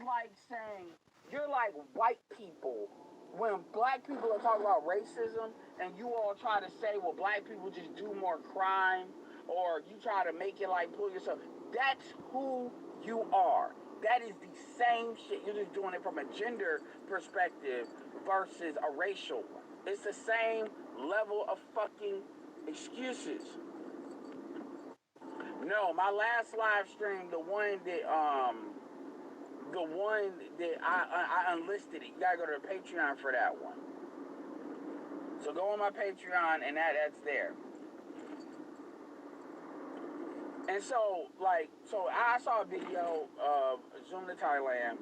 like saying you're like white people when black people are talking about racism and you all try to say, well, black people just do more crime, or you try to make it like pull yourself. That's who you are. That is the same shit. You're just doing it from a gender perspective versus a racial one. It's the same level of fucking excuses. No, my last live stream, the one that I unlisted it. You gotta go to the Patreon for that one. So go on my Patreon and that's there. And so, so I saw a video of Zoom to Thailand,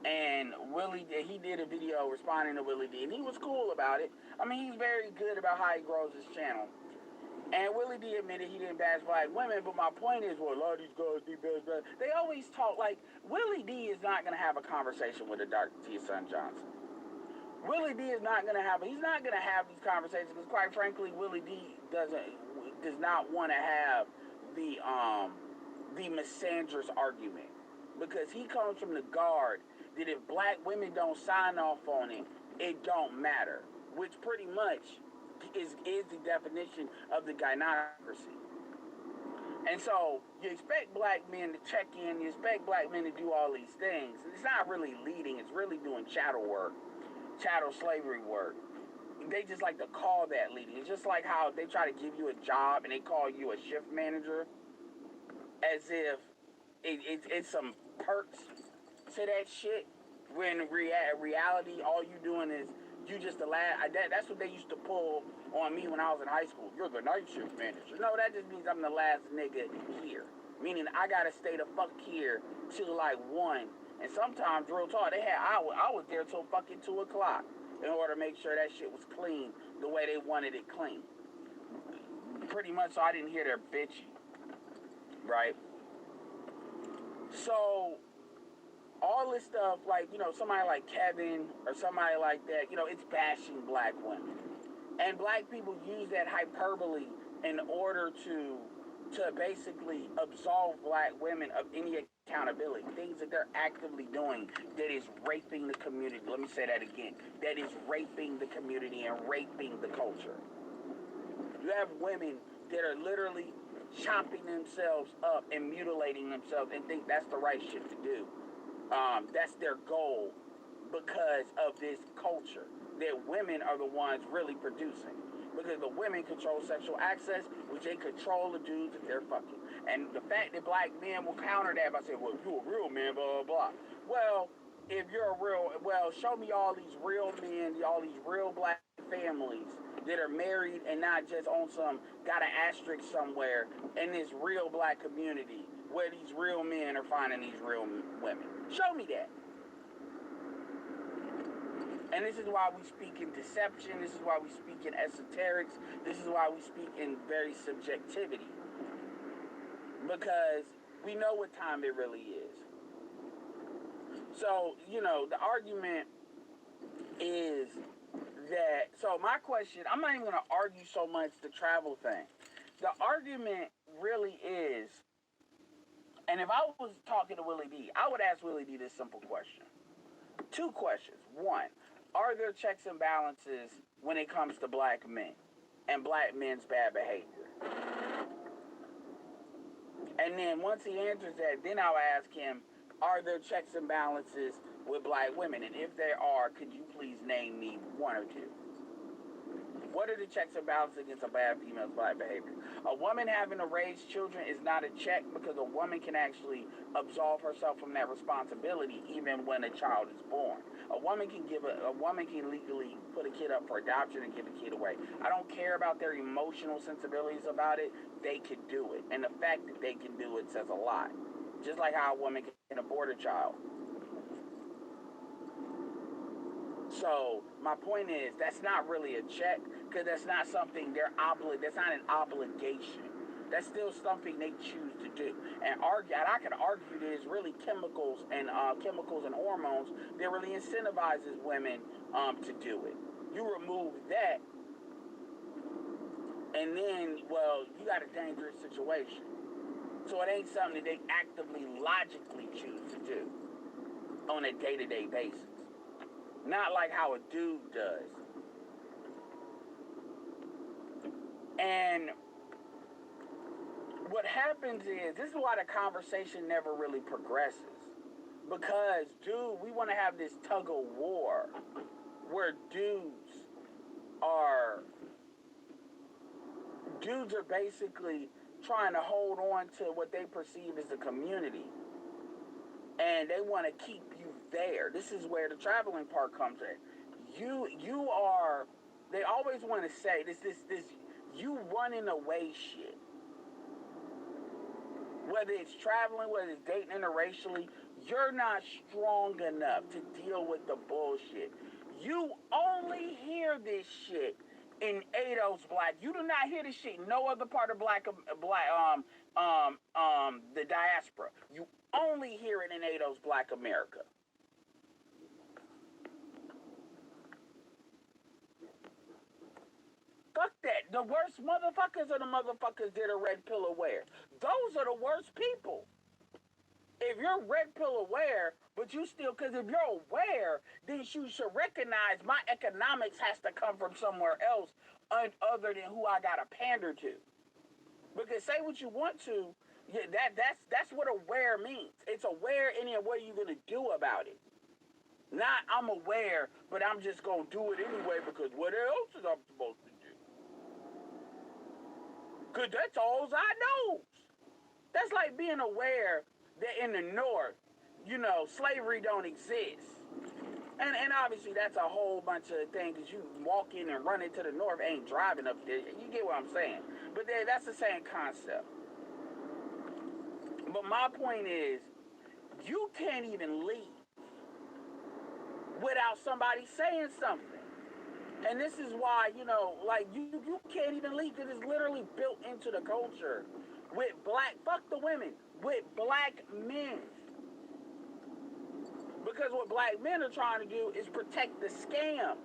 and Willie, he did a video responding to Willie D, and he was cool about it. I mean, he's very good about how he grows his channel. And Willie D admitted he didn't bash black women, but my point is, well, a lot of these girls do bash black. They always talk like Willie D is not going to have a conversation with a Dr. T. Son Johnson. Willie D is not going to have, he's not going to have these conversations because, quite frankly, Willie D does not want to have the misandrous argument, because he comes from the guard that if black women don't sign off on it, it don't matter, which pretty much is the definition of the gynocracy. And so you expect black men to check in, you expect black men to do all these things. It's not really leading, it's really doing chattel work, chattel slavery work. They just like to call that leading. It's just like how they try to give you a job and they call you a shift manager as if it's some perks to that shit, when reality all you doing is you just the last. That's what they used to pull on me when I was in high school. You're the night shift manager. No, that just means I'm the last nigga here. Meaning I gotta stay the fuck here till like 1. And sometimes, real talk, I was there till fucking 2 o'clock in order to make sure that shit was clean the way they wanted it clean. Pretty much, so I didn't hear their bitching, right? So all this stuff, like, somebody like Kevin or somebody like that, it's bashing black women. And black people use that hyperbole in order to basically absolve black women of any accountability. Things that they're actively doing that is raping the community. Let me say that again. That is raping the community and raping the culture. You have women that are literally chopping themselves up and mutilating themselves and think that's the right shit to do. That's their goal because of this culture that women are the ones really producing. Because the women control sexual access, which they control the dudes that they're fucking. And the fact that black men will counter that by saying, well, you're a real man, blah, blah, blah. Well, if you're show me all these real men, all these real black families that are married and not just on got an asterisk somewhere in this real black community where these real men are finding these real women. Show me that. And this is why we speak in deception. This is why we speak in esoterics. This is why we speak in very subjectivity. Because we know what time it really is. So, the argument is that, so my question, I'm not even going to argue so much the travel thing. The argument really is, and if I was talking to Willie D, I would ask Willie D this simple question. 2 questions. 1, are there checks and balances when it comes to black men and black men's bad behavior? And then once he answers that, then I'll ask him, are there checks and balances with black women? And if there are, could you please name me 1 or 2? What are the checks and balances against a bad female's black behavior? A woman having to raise children is not a check, because a woman can actually absolve herself from that responsibility even when a child is born. A woman can legally put a kid up for adoption and give a kid away. I don't care about their emotional sensibilities about it. They can do it. And the fact that they can do it says a lot. Just like how a woman can abort a child. So my point is, that's not really a check, because that's not something that's not an obligation. That's still something they choose to do. And I can argue there's really chemicals and hormones that really incentivizes women to do it. You remove that, and then, well, you got a dangerous situation. So it ain't something that they actively, logically choose to do on a day-to-day basis. Not like how a dude does. And what happens is, this is why the conversation never really progresses. Because, dude, we want to have this tug of war where dudes are basically trying to hold on to what they perceive as the community. And they want to keep you there. This is where the traveling part comes in. You are, they always want to say this you running away shit. Whether it's traveling, whether it's dating interracially, you're not strong enough to deal with the bullshit. You only hear this shit in Ados Black. You do not hear this shit in no other part of the diaspora. You only hear it in Ados Black America. Fuck that. The worst motherfuckers are the motherfuckers that are red pill aware. Those are the worst people. If you're red pill aware, but you still, because if you're aware, then you should recognize my economics has to come from somewhere else other than who I got to pander to. Because say what you want to, yeah, that's what aware means. It's aware, and then what are you going to do about it? Not I'm aware, but I'm just going to do it anyway because what else is I'm supposed to do? Because that's all I know. That's like being aware that in the North, you know, slavery don't exist. And obviously that's a whole bunch of things. You walk in and run into the North, ain't driving up there. You get what I'm saying? But that's the same concept. But my point is, you can't even leave without somebody saying something. And this is why, you know, like you can't even leave because it's literally built into the culture with fuck the women, with black men. Because what black men are trying to do is protect the scam.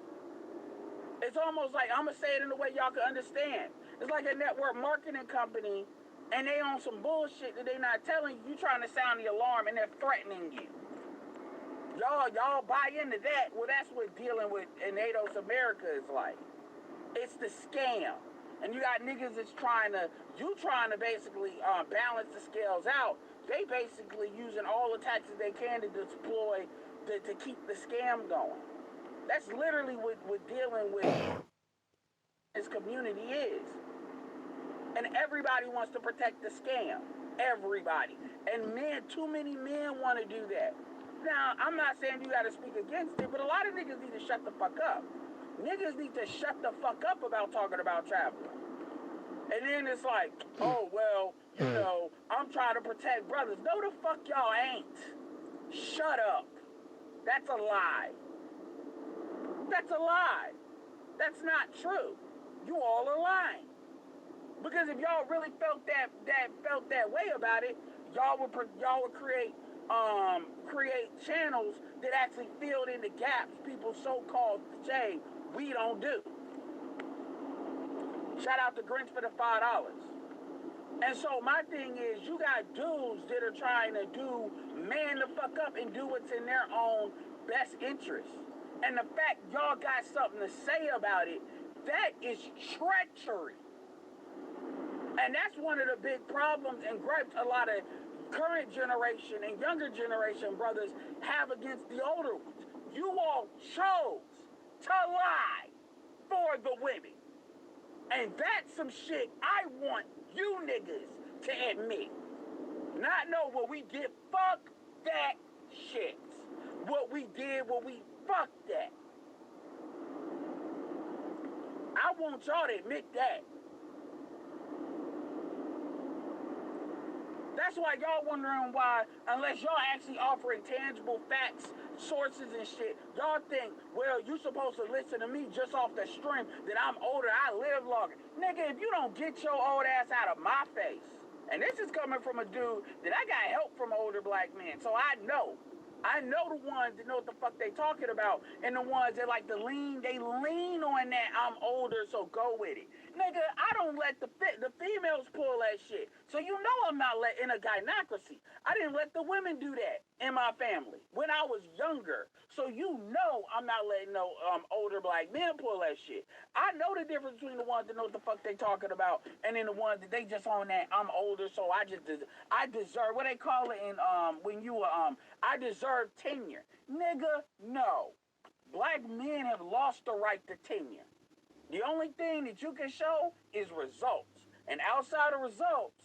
It's almost like, I'm going to say it in a way y'all can understand. It's like a network marketing company, and they on some bullshit that they not telling you. You trying to sound the alarm, and they're threatening you. Y'all buy into that. Well, that's what dealing with in Ados America is like. It's the scam. And you got niggas that's trying to basically balance the scales out. They basically using all the tactics they can to deploy to keep the scam going. That's literally what dealing with this community is. And everybody wants to protect the scam. Everybody. And too many men want to do that. Now, I'm not saying you got to speak against it, but a lot of niggas need to shut the fuck up. Niggas need to shut the fuck up about talking about traveling. And then it's like, oh, well, you know, I'm trying to protect brothers. No, the fuck y'all ain't. Shut up. That's a lie. That's a lie. That's not true. You all are lying. Because if y'all really felt that way about it, y'all would create channels that actually filled in the gaps people so-called say we don't do. Shout out to Grinch for the $5. And so my thing is, you got dudes that are trying to man the fuck up and do what's in their own best interest. And the fact y'all got something to say about it, that is treachery. And that's one of the big problems and gripes a lot of current generation and younger generation brothers have against the older ones. You all chose to lie for the women. And that's some shit I want you niggas to admit. Not know what we did. Fuck that shit. What we did, fuck that. I want y'all to admit that. That's why y'all wondering why, unless y'all actually offering tangible facts, sources and shit, y'all think, well, you supposed to listen to me just off the strength that I'm older, I live longer. Nigga, if you don't get your old ass out of my face, and this is coming from a dude that I got help from older black men, so I know the ones that know what the fuck they talking about, and the ones that like to lean on that I'm older, so go with it. Nigga, I don't let the females pull that shit. So you know I'm not in a gynocracy. I didn't let the women do that in my family when I was younger. So you know I'm not letting no older black men pull that shit. I know the difference between the ones that know what the fuck they talking about and then the ones that they just on that I'm older, so I deserve what they call it in when you I deserve tenure. Nigga, no. Black men have lost the right to tenure. The only thing that you can show is results. And outside of results,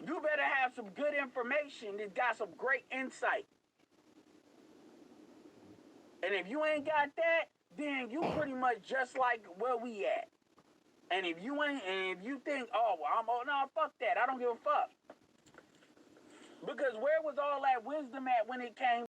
you better have some good information that got some great insight. And if you ain't got that, then you pretty much just like where we at. And if you think, oh, well, no, fuck that. I don't give a fuck. Because where was all that wisdom at when it came